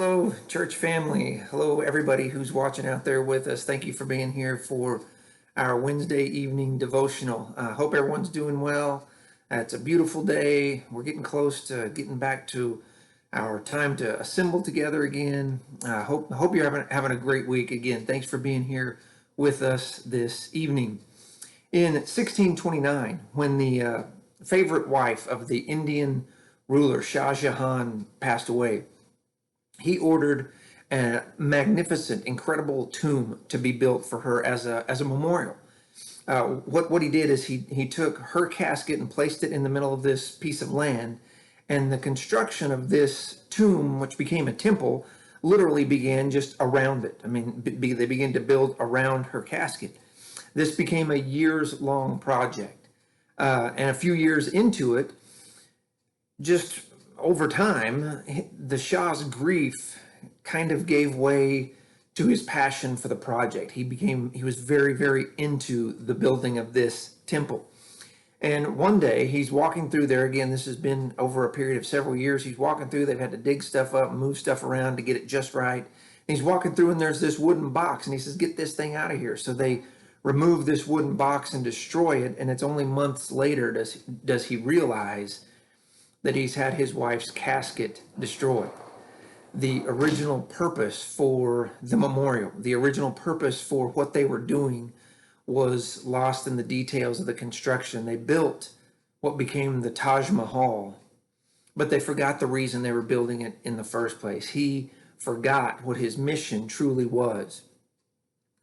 Hello, church family. Hello, everybody who's watching out there with us. Thank you for being here for our Wednesday evening devotional. Hope everyone's doing well. It's a beautiful day. We're getting close to getting back to our time to assemble together again. Hope you're having a great week again. Thanks for being here with us this evening. In 1629, when the favorite wife of the Indian ruler Shah Jahan passed away, he ordered a magnificent, incredible tomb to be built for her as a memorial. What he did is he took her casket and placed it in the middle of this piece of land, and the construction of this tomb, which became a temple, literally began just around it. I mean, they began to build around her casket. This became a years-long project, and a few years into it, just over time, the Shah's grief kind of gave way to his passion for the project. He was very, very into the building of this temple. And one day he's walking through there again. This has been over a period of several years. He's walking through. They've had to dig stuff up, move stuff around to get it just right. And he's walking through and there's this wooden box and he says, "Get this thing out of here." So they remove this wooden box and destroy it. And it's only months later does he realize that he's had his wife's casket destroyed. The original purpose for the memorial, the original purpose for what they were doing, was lost in the details of the construction. They built what became the Taj Mahal, but they forgot the reason they were building it in the first place. He forgot what his mission truly was.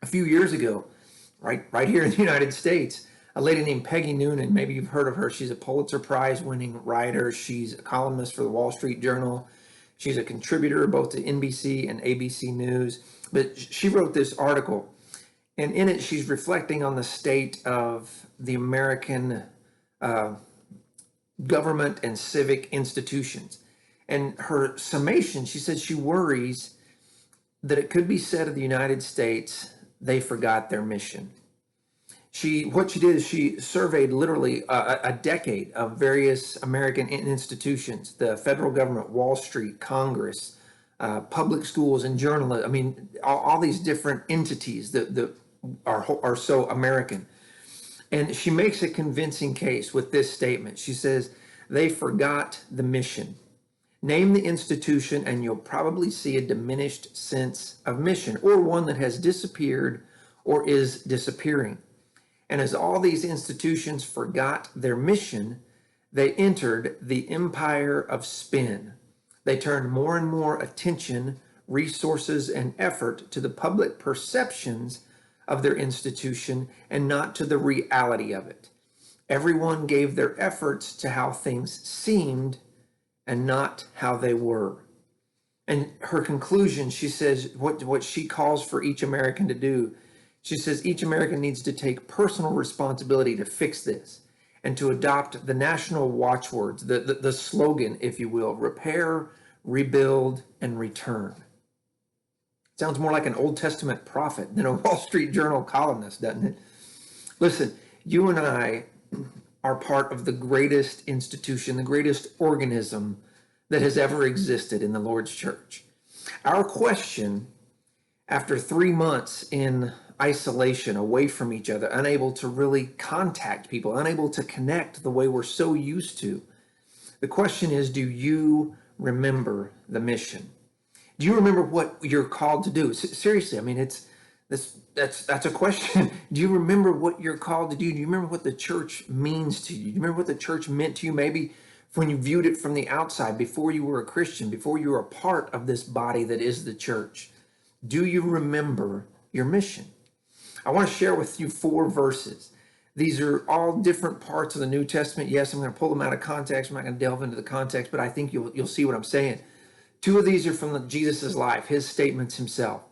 A few years ago, right here in the United States, a lady named Peggy Noonan, maybe you've heard of her. She's a Pulitzer Prize winning writer. She's a columnist for the Wall Street Journal. She's a contributor both to NBC and ABC News. But she wrote this article, and in it she's reflecting on the state of the American government and civic institutions. And her summation, she said she worries that it could be said of the United States, they forgot their mission. What she did is she surveyed literally a decade of various American institutions, the federal government, Wall Street, Congress, public schools, and journalism. I mean, all these different entities that are so American. And she makes a convincing case with this statement. She says, they forgot the mission. Name the institution and you'll probably see a diminished sense of mission, or one that has disappeared or is disappearing. And as all these institutions forgot their mission, they entered the empire of spin. They turned more and more attention, resources, and effort to the public perceptions of their institution and not to the reality of it. Everyone gave their efforts to how things seemed and not how they were. And her conclusion, she says, what she calls for each American to do, she says each American needs to take personal responsibility to fix this and to adopt the national watchwords, the slogan, if you will: repair, rebuild, and return. Sounds more like an Old Testament prophet than a Wall Street Journal columnist, doesn't it? Listen, you and I are part of the greatest institution, the greatest organism that has ever existed in the Lord's church. Our question, after 3 months in isolation, away from each other, unable to really contact people, unable to connect the way we're so used to, the question is, do you remember the mission? Do you remember what you're called to do? Seriously, I mean, that's a question. Do you remember what you're called to do? Do you remember what the church means to you? Do you remember what the church meant to you maybe when you viewed it from the outside, before you were a Christian, before you were a part of this body that is the church? Do you remember your mission? I want to share with you 4 verses. These are all different parts of the New Testament. Yes, I'm going to pull them out of context. I'm not going to delve into the context, but I think you'll see what I'm saying. 2 of these are from Jesus' life, his statements himself.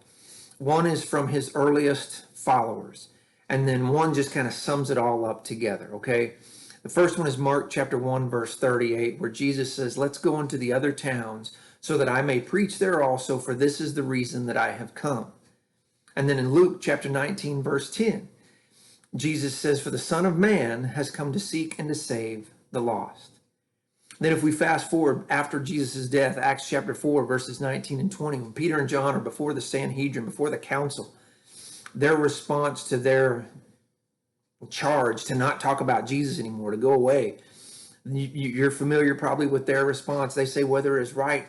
One is from his earliest followers, and then one just kind of sums it all up together, okay? The first one is Mark chapter 1, verse 38, where Jesus says, "Let's go into the other towns so that I may preach there also, for this is the reason that I have come." And then in Luke chapter 19, verse 10, Jesus says, "For the Son of Man has come to seek and to save the lost." Then if we fast forward after Jesus' death, Acts chapter 4, verses 19 and 20, when Peter and John are before the Sanhedrin, before the council, their response to their charge to not talk about Jesus anymore, to go away. You're familiar probably with their response. They say, whether it's right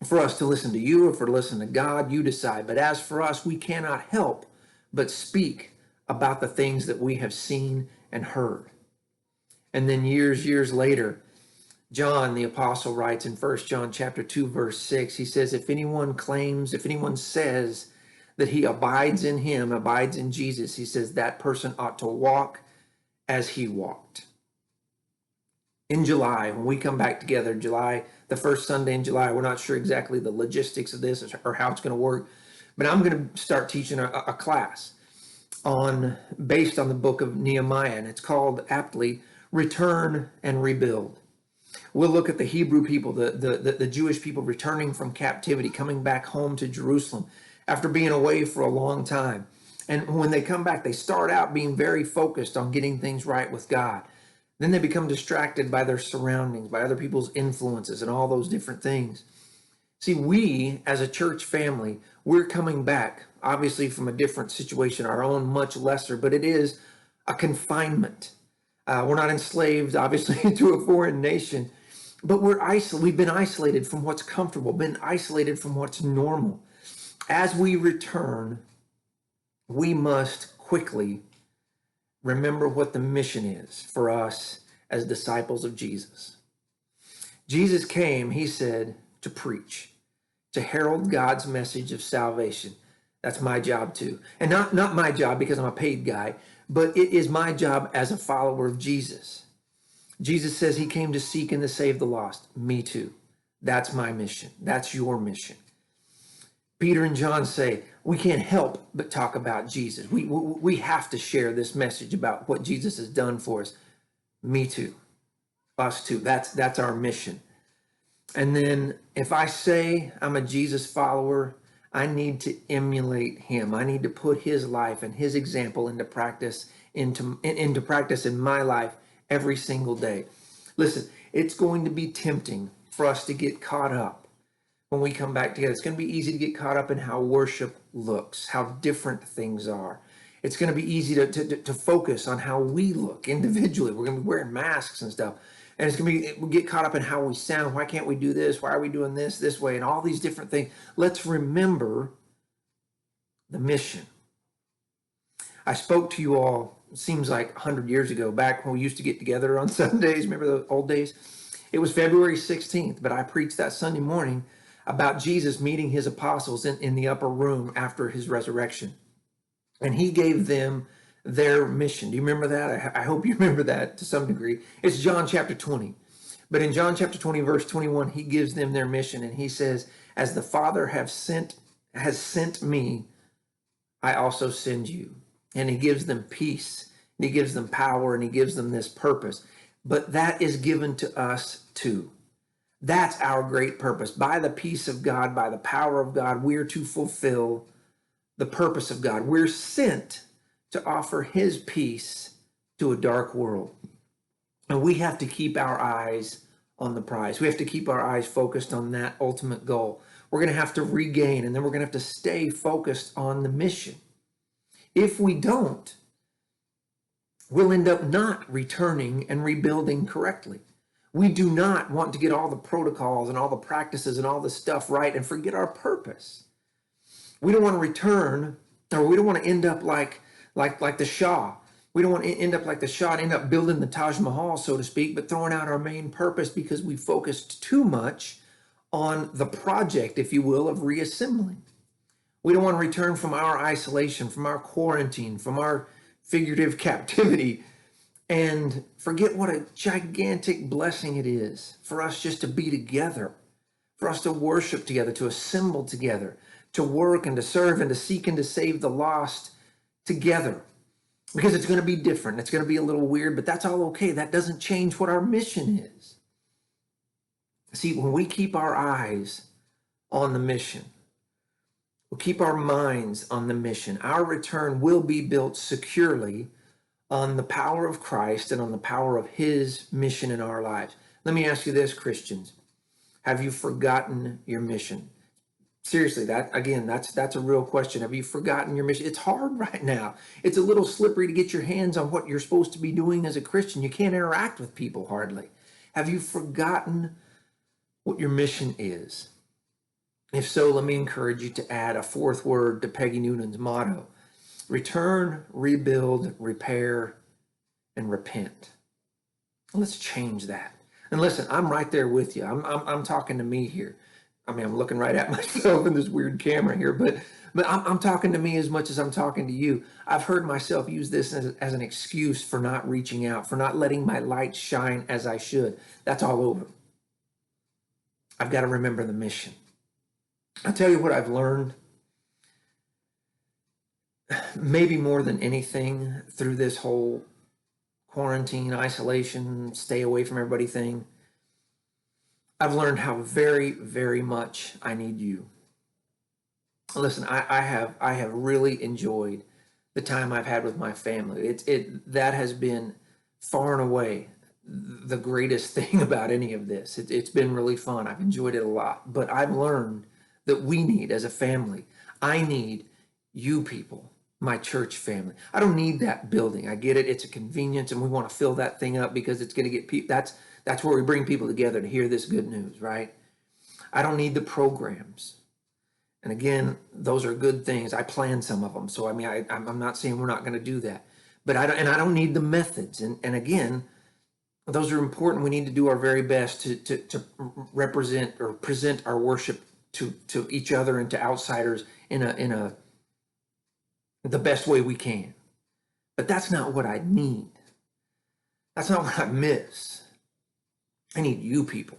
for us to listen to you or for to listen to God, you decide. But as for us, we cannot help but speak about the things that we have seen and heard. And then years later, John, the apostle, writes in 1 John chapter 2, verse 6, he says, if anyone says that he abides in him, abides in Jesus, he says that person ought to walk as he walked. In July, when we come back together, the first Sunday in July, we're not sure exactly the logistics of this or how it's going to work, but I'm going to start teaching a class based on the book of Nehemiah, and it's called aptly Return and Rebuild. We'll look at the Hebrew people, the Jewish people returning from captivity, coming back home to Jerusalem after being away for a long time. And when they come back, they start out being very focused on getting things right with God. Then they become distracted by their surroundings, by other people's influences and all those different things. See, we as a church family, we're coming back, obviously from a different situation, our own much lesser, but it is a confinement. We're not enslaved, obviously, to a foreign nation, but we've been isolated from what's comfortable, been isolated from what's normal. As we return, we must quickly remember what the mission is for us as disciples of Jesus. Jesus came, he said, to preach, to herald God's message of salvation. That's my job too. And not my job because I'm a paid guy, but it is my job as a follower of Jesus. Jesus says he came to seek and to save the lost. Me too. That's my mission. That's your mission. Peter and John say, we can't help but talk about Jesus. We have to share this message about what Jesus has done for us. Me too. Us too. That's our mission. And then if I say I'm a Jesus follower, I need to emulate him. I need to put his life and his example into practice in my life every single day. Listen, it's going to be tempting for us to get caught up when we come back together. It's going to be easy to get caught up in how worship looks, how different things are. It's going to be easy to focus on how we look individually. We're going to be wearing masks and stuff. And it's going to be, we get caught up in how we sound. Why can't we do this? Why are we doing this way? And all these different things. Let's remember the mission. I spoke to you all, it seems like 100 years ago, back when we used to get together on Sundays. Remember the old days? It was February 16th, but I preached that Sunday morning about Jesus meeting his apostles in the upper room after his resurrection. And he gave them their mission. Do you remember that? I hope you remember that to some degree. It's John chapter 20. But in John chapter 20, verse 21, he gives them their mission. And he says, as the Father has sent me, I also send you. And he gives them peace. And he gives them power. And he gives them this purpose. But that is given to us too. That's our great purpose. By the peace of God, by the power of God, we're to fulfill the purpose of God. We're sent to offer his peace to a dark world. And we have to keep our eyes on the prize. We have to keep our eyes focused on that ultimate goal. We're going to have to regain, and then we're going to have to stay focused on the mission. If we don't, we'll end up not returning and rebuilding correctly. We do not want to get all the protocols and all the practices and all the stuff right and forget our purpose. We don't want to return, or we don't want to end up like the Shah. We don't want to end up like the Shah and end up building the Taj Mahal, so to speak, but throwing out our main purpose because we focused too much on the project, if you will, of reassembling. We don't want to return from our isolation, from our quarantine, from our figurative captivity, and forget what a gigantic blessing it is for us just to be together, for us to worship together, to assemble together, to work and to serve and to seek and to save the lost together. Because it's going to be different. It's going to be a little weird, but that's all okay. That doesn't change what our mission is. See, when we keep our eyes on the mission, we'll keep our minds on the mission, our return will be built securely on the power of Christ and on the power of his mission in our lives. Let me ask you this, Christians. Have you forgotten your mission? Seriously, that's a real question. Have you forgotten your mission? It's hard right now. It's a little slippery to get your hands on what you're supposed to be doing as a Christian. You can't interact with people hardly. Have you forgotten what your mission is? If so, let me encourage you to add a fourth word to Peggy Noonan's motto: return, rebuild, repair, and repent. Let's change that. And listen, I'm right there with you. I'm talking to me here. I mean, I'm looking right at myself in this weird camera here, but I'm talking to me as much as I'm talking to you. I've heard myself use this as an excuse for not reaching out, for not letting my light shine as I should. That's all over. I've got to remember the mission. I'll tell you what I've learned, maybe more than anything, through this whole quarantine, isolation, stay away from everybody thing. I've learned how very, very much I need you. Listen, I have really enjoyed the time I've had with my family. That has been far and away the greatest thing about any of this. It's been really fun. I've enjoyed it a lot. But I've learned that we need, as a family, I need you people, my church family. I don't need that building. I get it. It's a convenience, and we want to fill that thing up because it's going to get people. That's where we bring people together to hear this good news, right? I don't need the programs. And again, those are good things. I plan some of them. So, I mean, I'm not saying we're not going to do that. But I don't need the methods. And again, those are important. We need to do our very best to represent or present our worship to each other and to outsiders in the best way we can. But that's not what I need. That's not what I miss. I need you people.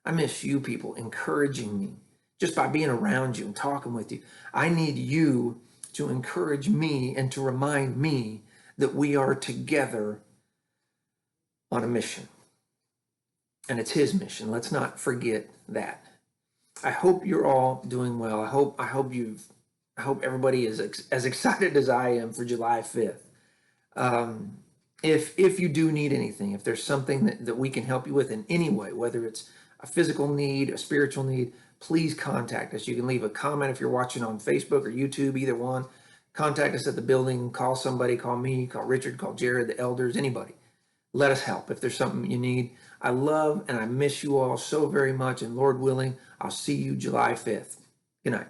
I miss you people encouraging me just by being around you and talking with you. I need you to encourage me and to remind me that we are together on a mission. And it's his mission. Let's not forget that. I hope you're all doing well. I hope everybody is as excited as I am for July 5th. If you do need anything, if there's something that we can help you with in any way, whether it's a physical need, a spiritual need, please contact us. You can leave a comment if you're watching on Facebook or YouTube, either one. Contact us at the building, call somebody, call me, call Richard, call Jared, the elders, anybody. Let us help if there's something you need. I love and I miss you all so very much, and Lord willing, I'll see you July 5th. Good night.